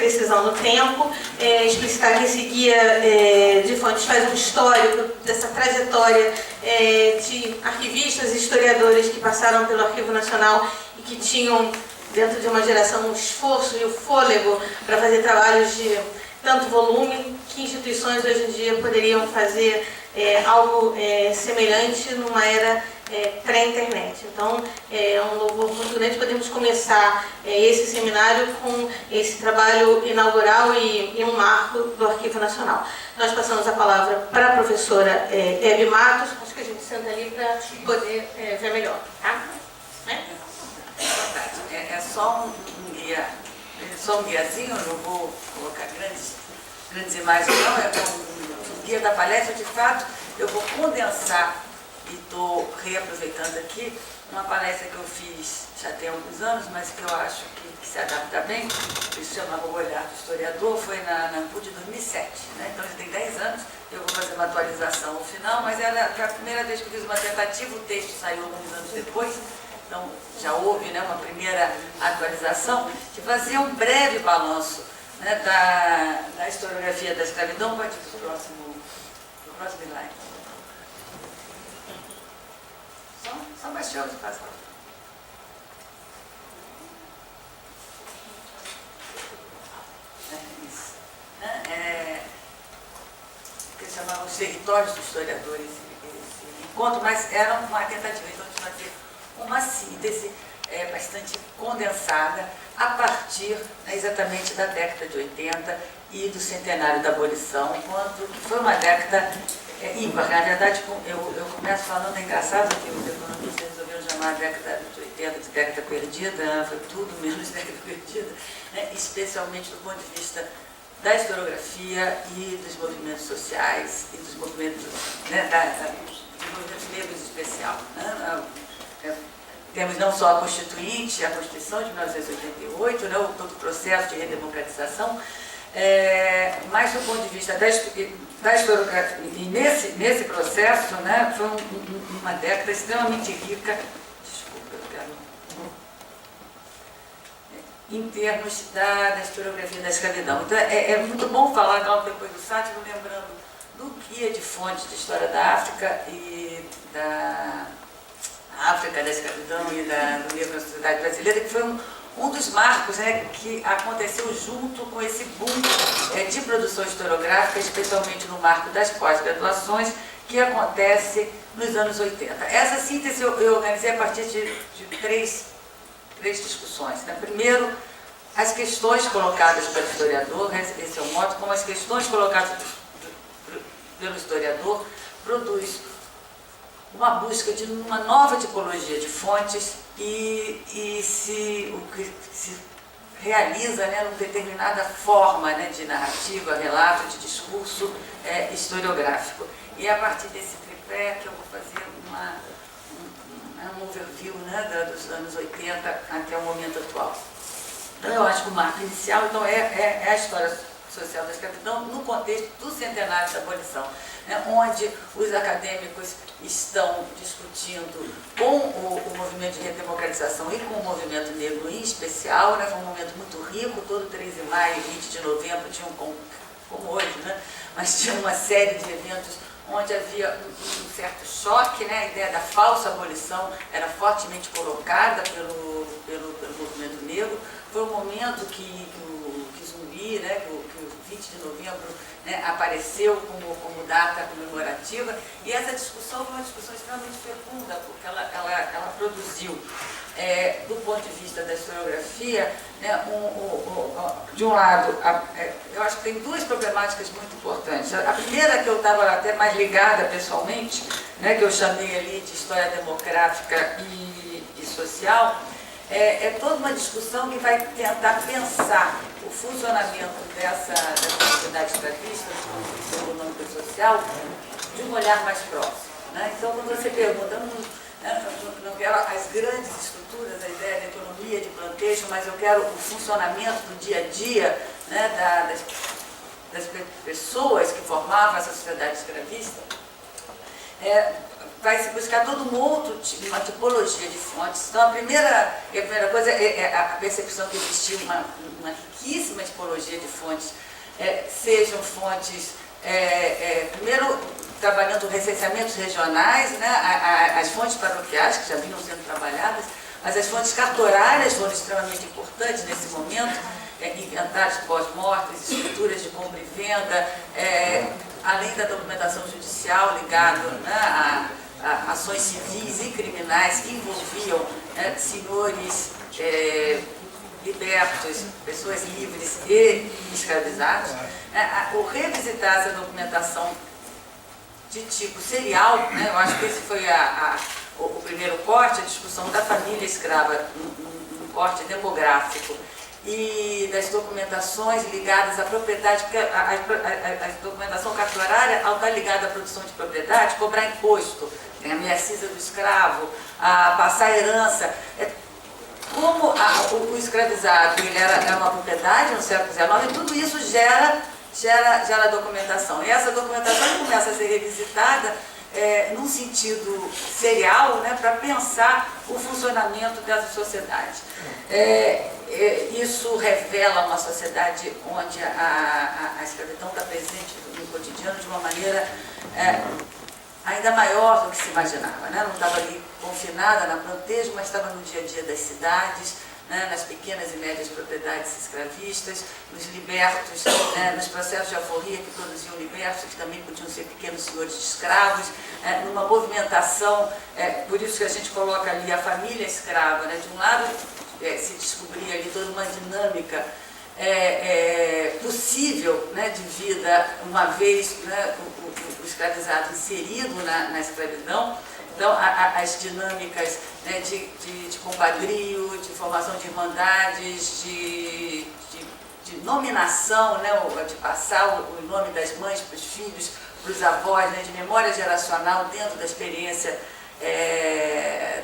precisão no tempo, explicitar que esse guia de fontes faz um histórico dessa trajetória de arquivistas e historiadores que passaram pelo Arquivo Nacional e que tinham, dentro de uma geração, o esforço e o fôlego para fazer trabalhos de tanto volume que instituições hoje em dia poderiam fazer algo semelhante numa era pré-internet. Então, é um louvor muito grande. Podemos começar esse seminário com esse trabalho inaugural e um marco do Arquivo Nacional. Nós passamos a palavra para a professora Hebe Matos. Acho que a gente senta ali para poder ver melhor. Tá? É só um guia, só um guiazinho, eu não vou colocar grandes imagens, não, é um guia da palestra. De fato, eu vou condensar, e estou reaproveitando aqui, uma palestra que eu fiz já tem alguns anos, mas que eu acho que se adapta bem, que se chamava O Olhar do Historiador, foi na ANPU de 2007, né? Então já tem 10 anos, eu vou fazer uma atualização no final, mas foi a primeira vez que eu fiz uma tentativa, o texto saiu alguns anos depois, então já houve, né, uma primeira atualização, que fazia um breve balanço, né, da historiografia da escravidão. Pode ir para o próximo slide. Só baixou de passar. Isso. Que chamavam os territórios dos historiadores, esse encontro, mas era uma tentativa então, de fazer uma síntese bastante condensada a partir exatamente da década de 80 e do centenário da abolição, que foi uma década ímpar. Na verdade, eu começo falando, é engraçado que os economistas resolveram chamar a década de 80 de década perdida, foi tudo menos década perdida, né? Especialmente do ponto de vista da historiografia e dos movimentos sociais e dos movimentos, né, dos movimentos negros em especial. Né? Temos não só a Constituinte, a Constituição de 1988, né, todo o processo de redemocratização, mas do ponto de vista da historiografia, e nesse processo, né, foi uma década extremamente rica, em termos da historiografia da escravidão. Então, é muito bom falar, logo depois do Sátiro, lembrando do guia de fontes de história da África e da África, da escravidão e do livro da sociedade brasileira, que foi um dos marcos, né, que aconteceu junto com esse boom de produção historiográfica, especialmente no marco das pós-graduações, que acontece nos anos 80. Essa síntese eu organizei a partir de três discussões. Né? Primeiro, as questões colocadas pelo historiador, esse é o modo, como as questões colocadas pelo historiador produz uma busca de uma nova tipologia de fontes e o que se realiza, né, numa determinada forma, né, de narrativa, relato, de discurso historiográfico. E é a partir desse tripé que eu vou fazer um overview, né, dos anos 80 até o momento atual. Então eu acho que o marco inicial então, é a história social da escravidão no contexto do centenário da abolição, né, onde os acadêmicos estão discutindo com o movimento de redemocratização e com o movimento negro em especial, né, foi um momento muito rico, todo 13 de maio e 20 de novembro tinham, como hoje, né, mas tinha uma série de eventos onde havia um certo choque, né, a ideia da falsa abolição era fortemente colocada pelo movimento negro. Foi um momento que Zumbi, né, que o 20 de novembro, né, apareceu como data comemorativa, e essa discussão foi uma discussão extremamente fecunda, porque ela produziu, do ponto de vista da historiografia, né, de um lado, eu acho que tem duas problemáticas muito importantes. A primeira, que eu estava até mais ligada pessoalmente, né, que eu chamei ali de história demográfica e social, é toda uma discussão que vai tentar pensar o funcionamento dessa sociedade escravista, do econômico e social, de um olhar mais próximo. Né? Então, quando você pergunta, não quero as grandes estruturas, a ideia da economia de plantation, mas eu quero o funcionamento do dia a dia, né, das pessoas que formavam essa sociedade escravista, vai se buscar todo uma tipologia de fontes. Então, a primeira coisa é a percepção que existia uma riquíssima tipologia de fontes, sejam fontes, primeiro, trabalhando recenseamentos regionais, né, as fontes paroquiais, que já vinham sendo trabalhadas, mas as fontes cartorárias foram extremamente importantes nesse momento, inventares pós-mortes, escrituras de compra e venda, além da documentação judicial ligada, né, a ações civis e criminais que envolviam senhores libertos, pessoas livres e escravizados. O revisitar essa documentação de tipo serial, né, eu acho que esse foi o primeiro corte, a discussão da família escrava, um corte demográfico, e das documentações ligadas à propriedade, porque a documentação cartorária, ao estar ligada à produção de propriedade, cobrar imposto, tem a ameaça do escravo, a passar herança. Como o escravizado ele era uma propriedade no século XIX, tudo isso gera documentação. E essa documentação começa a ser revisitada num sentido serial, né, para pensar o funcionamento dessa sociedade. Isso revela uma sociedade onde a escravidão está presente no cotidiano de uma maneira ainda maior do que se imaginava, né? Não estava ali confinada na plantejo, mas estava no dia a dia das cidades, né? Nas pequenas e médias propriedades escravistas, nos libertos, né? Nos processos de alforria que produziam libertos, que também podiam ser pequenos senhores de escravos, numa movimentação, por isso que a gente coloca ali a família escrava, né? De um lado se descobria ali toda uma dinâmica possível, né, de vida, uma vez, né, o escravizado inserido na escravidão. Então, as dinâmicas, né, de compadrio, de formação de irmandades, de nominação, né, de passar o nome das mães para os filhos, para os avós, né, de memória geracional dentro da experiência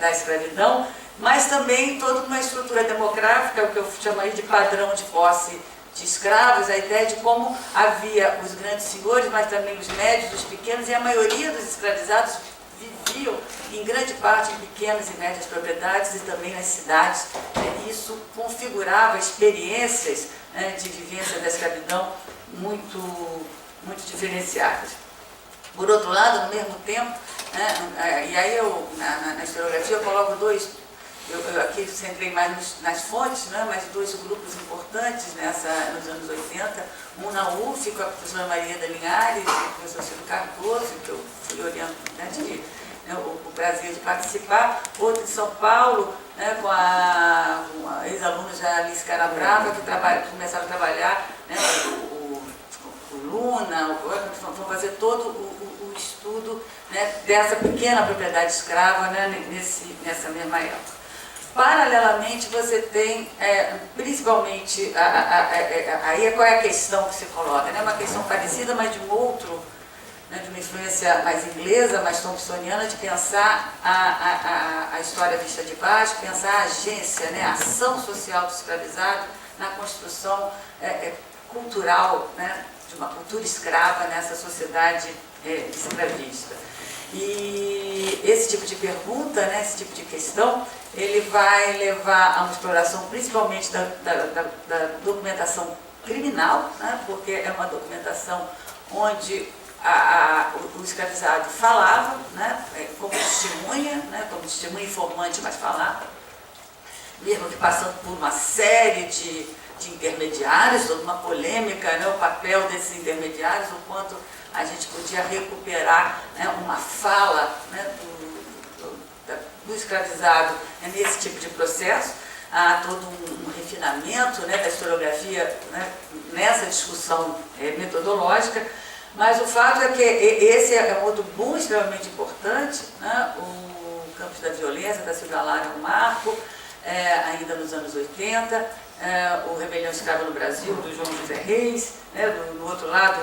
da escravidão, mas também toda uma estrutura demográfica, o que eu chamaria de padrão de posse de escravos, a ideia de como havia os grandes senhores, mas também os médios, os pequenos, e a maioria dos escravizados viviam em grande parte em pequenas e médias propriedades e também nas cidades. Isso configurava experiências, né, de vivência da escravidão muito, muito diferenciadas. Por outro lado, no mesmo tempo, né, e aí eu, na historiografia, eu coloco eu aqui centrei mais nas fontes, né, mas dois grupos importantes nos anos 80, um na UF com a professora Maria da Linhares e o professor Ciro Cardoso, que eu fui orientando, né, o prazer de participar, outro em São Paulo, né, com a ex-aluna já Alice Carabrava, que começaram a trabalhar, né, o Luna, vão fazer todo o estudo, né, dessa pequena propriedade escrava, né, nessa mesma época. Paralelamente, você tem, principalmente, aí qual é a questão que se coloca? Né? Uma questão parecida, mas de um outro, né, de uma influência mais inglesa, mais thompsoniana, de pensar a história vista de baixo, pensar a agência, né, a ação social do escravizado na construção cultural, né, de uma cultura escrava nessa sociedade escravista. E esse tipo de pergunta, né, esse tipo de questão, ele vai levar a uma exploração principalmente da documentação criminal, né, porque é uma documentação onde o escravizado falava, né, como testemunha informante, mas falava, mesmo que passando por uma série de intermediários, toda uma polêmica, né, o papel desses intermediários, o quanto a gente podia recuperar, né, uma fala, né, do escravizado, né, nesse tipo de processo. Há todo um refinamento, né, da historiografia, né, nessa discussão metodológica, mas o fato é que esse é um outro boom extremamente importante, né, o Campos da Violência, da Silvia Lara, é um marco, ainda nos anos 80, o Rebelião Escrava no Brasil, do João José Reis, né, do outro lado,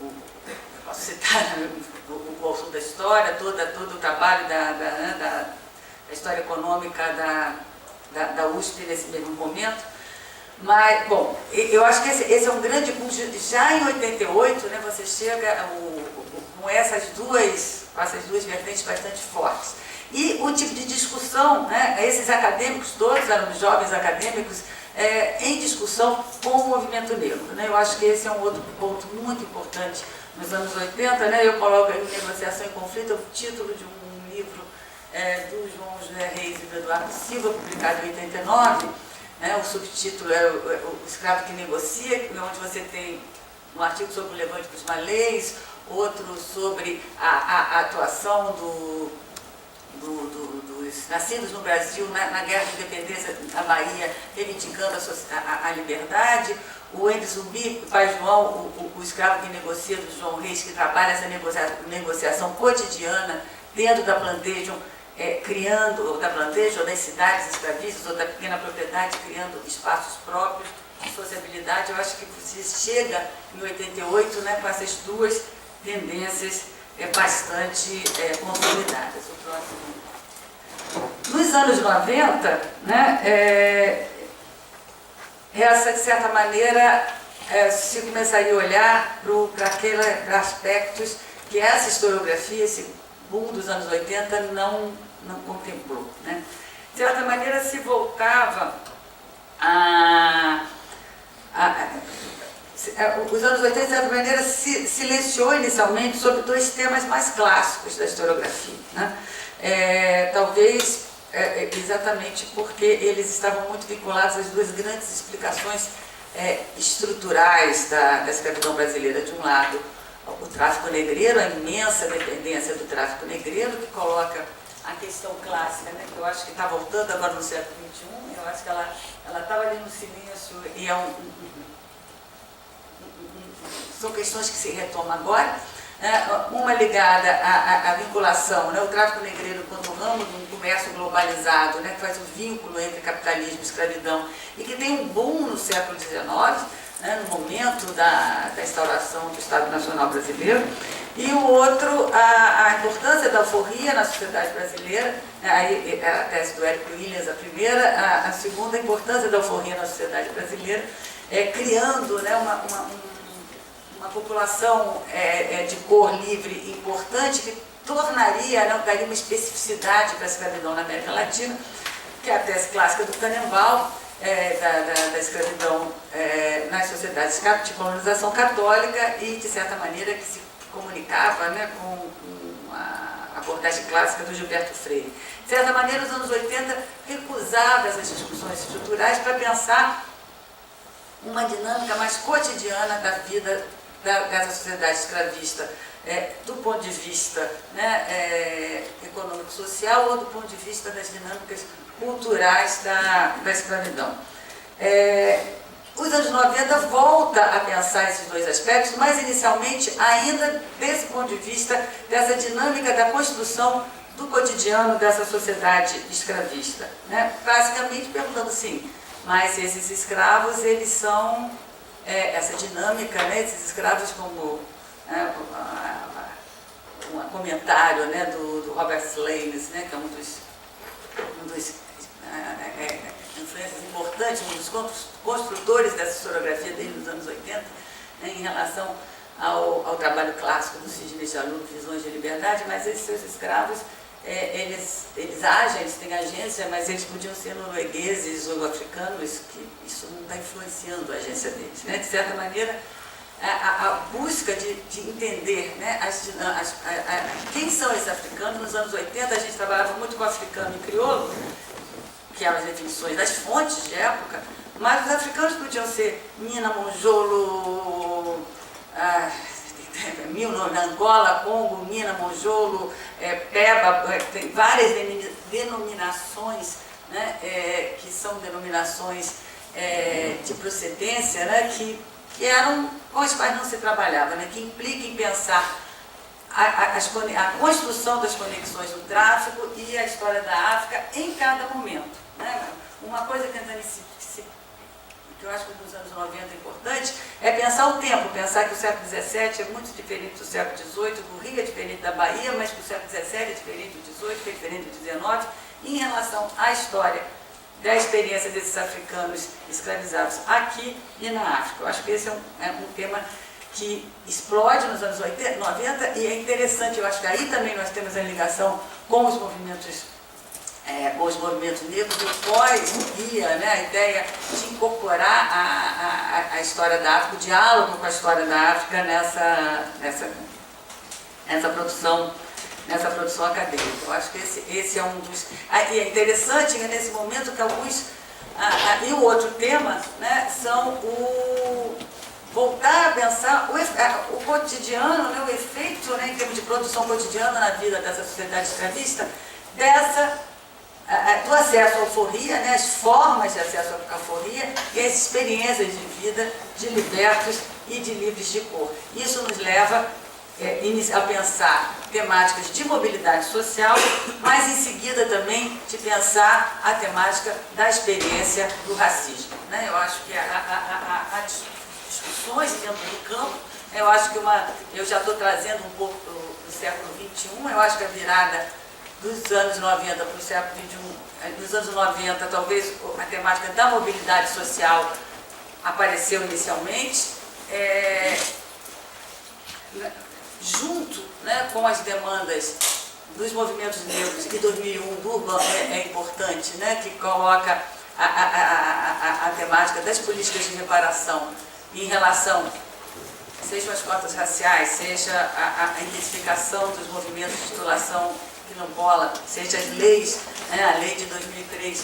eu posso citar o assunto da história, todo o trabalho da história econômica da USP nesse mesmo momento, Mas, bom, eu acho que esse é um grande ponto. Já em 88, né, você chega com essas duas vertentes bastante fortes. E o tipo de discussão, né, esses acadêmicos todos eram jovens acadêmicos em discussão com o movimento negro. Né? Eu acho que esse é um outro ponto muito importante nos anos 80. Né? Eu coloco aí Negociação e Conflito, é o título de um livro do João José Reis e do Eduardo Silva, publicado em 89. Né? O subtítulo é o Escravo que Negocia, onde você tem um artigo sobre o levante dos malês, outro sobre a atuação dos nascidos no Brasil na Guerra de Independência da Bahia, reivindicando a liberdade. O Henry Zumbi, o pai João, o escravo que negocia, do João Reis, que trabalha essa negociação cotidiana dentro da plantation, criando, da plantation, ou das cidades escravistas, ou da pequena propriedade, criando espaços próprios de sociabilidade. Eu acho que você chega em 88, né, com essas duas tendências bastante consolidadas. O próximo. Nos anos 90, né, essa, de certa maneira, se começaria a olhar para aspectos que essa historiografia, esse boom dos anos 80, não contemplou. Né? De certa maneira, se voltava os anos 80, de certa maneira, se silenciou inicialmente sobre dois temas mais clássicos da historiografia. Né? Talvez exatamente porque eles estavam muito vinculados às duas grandes explicações estruturais da escravidão brasileira. De um lado, o tráfico negreiro, a imensa dependência do tráfico negreiro, que coloca a questão clássica, né, que eu acho que está voltando agora no século XXI, eu acho que ela estava ali no silêncio e são questões que se retomam agora. Uma ligada à vinculação, né, o tráfico negreiro enquanto ramo de um comércio globalizado, né, que faz o vínculo entre capitalismo e escravidão, e que tem um boom no século XIX, né, no momento da instauração do Estado Nacional Brasileiro. E o outro, a importância da alforria na sociedade brasileira, aí a tese do Érico Williams, a primeira, a segunda, a importância da alforria na sociedade brasileira, criando, né, uma população de cor livre importante, que tornaria, né, daria uma especificidade para a escravidão na América Latina, que é a tese clássica do Canenbaum, da escravidão nas sociedades de colonização católica e, de certa maneira, que se comunicava, né, com a abordagem clássica do Gilberto Freire. De certa maneira, os anos 80 recusava essas discussões estruturais para pensar uma dinâmica mais cotidiana da vida dessa sociedade escravista, do ponto de vista, né, econômico-social ou do ponto de vista das dinâmicas culturais da escravidão. Os anos 90 volta a pensar esses dois aspectos, mas inicialmente ainda desse ponto de vista dessa dinâmica da construção do cotidiano dessa sociedade escravista. Né? Basicamente perguntando assim, mas esses escravos, eles são essa dinâmica, né, esses escravos como um comentário, né, do Robert Slanes, né, que é um dos influências importantes, um dos construtores dessa historiografia dele nos anos 80, né, em relação ao trabalho clássico do Sidney Chalhoub, Visões de Liberdade, mas esses seus escravos, eles agem, eles têm agência, mas eles podiam ser noruegueses ou africanos, que isso não está influenciando a agência deles. Né? De certa maneira, a busca de entender, né, quem são esses africanos. Nos anos 80 a gente trabalhava muito com africano e crioulo, que eram as definições das fontes de época, mas os africanos podiam ser Nina, Monjolo, na Angola, Congo, Mina, Monjolo, Peba, tem várias denominações, né, que são denominações de procedência, né, que eram com as quais não se trabalhava, né, que implica em pensar a construção das conexões do tráfico e a história da África em cada momento. Né? Uma coisa que eu acho que nos anos 90 é importante, é pensar o tempo, pensar que o século XVII é muito diferente do século XVIII, do Rio é diferente da Bahia, mas que o século XVII é diferente do XVIII, que é diferente do XIX, em relação à história da experiência desses africanos escravizados aqui e na África. Eu acho que esse é um tema que explode nos anos 80, 90 e é interessante, eu acho que aí também nós temos a ligação com os movimentos negros, o pós-guia, né, a ideia de incorporar a história da África, o diálogo com a história da África nessa produção acadêmica. Eu acho que esse é um dos... E é interessante que nesse momento que alguns... E o outro tema, né, são voltar a pensar o cotidiano, né, o efeito, né, em termos de produção cotidiana na vida dessa sociedade escravista, do acesso à alforria, né, as formas de acesso à alforria e as experiências de vida de libertos e de livres de cor. Isso nos leva a pensar temáticas de mobilidade social, mas em seguida também de pensar a temática da experiência do racismo, né? Eu acho que há discussões dentro do campo, eu acho que eu já estou trazendo um pouco do século XXI, eu acho que a virada dos anos 90 para o século XXI, nos anos 90 talvez a temática da mobilidade social apareceu inicialmente, junto, né, com as demandas dos movimentos negros e 2001 do Urban é importante, né, que coloca a temática das políticas de reparação em relação, seja as cotas raciais, seja a intensificação dos movimentos de titulação quilombola, seja as leis, né, a lei de 2003,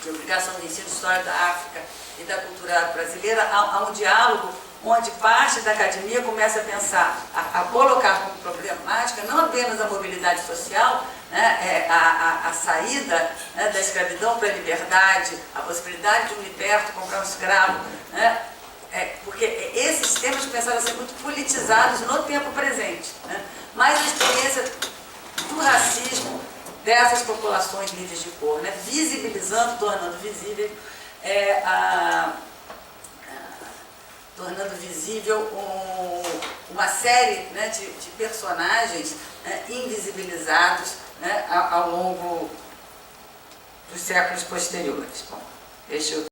de obrigação do ensino de história da África e da cultura brasileira, há um diálogo onde parte da academia começa a pensar, a colocar como problemática não apenas a mobilidade social, né, a saída, né, da escravidão para a liberdade, a possibilidade de um liberto comprar um escravo, né, porque esses temas começaram a ser muito politizados no tempo presente, né, mas a experiência do racismo dessas populações livres de cor, né, visibilizando, tornando visível uma série, né, de personagens, né, invisibilizados, né, ao longo dos séculos posteriores. Bom, deixa eu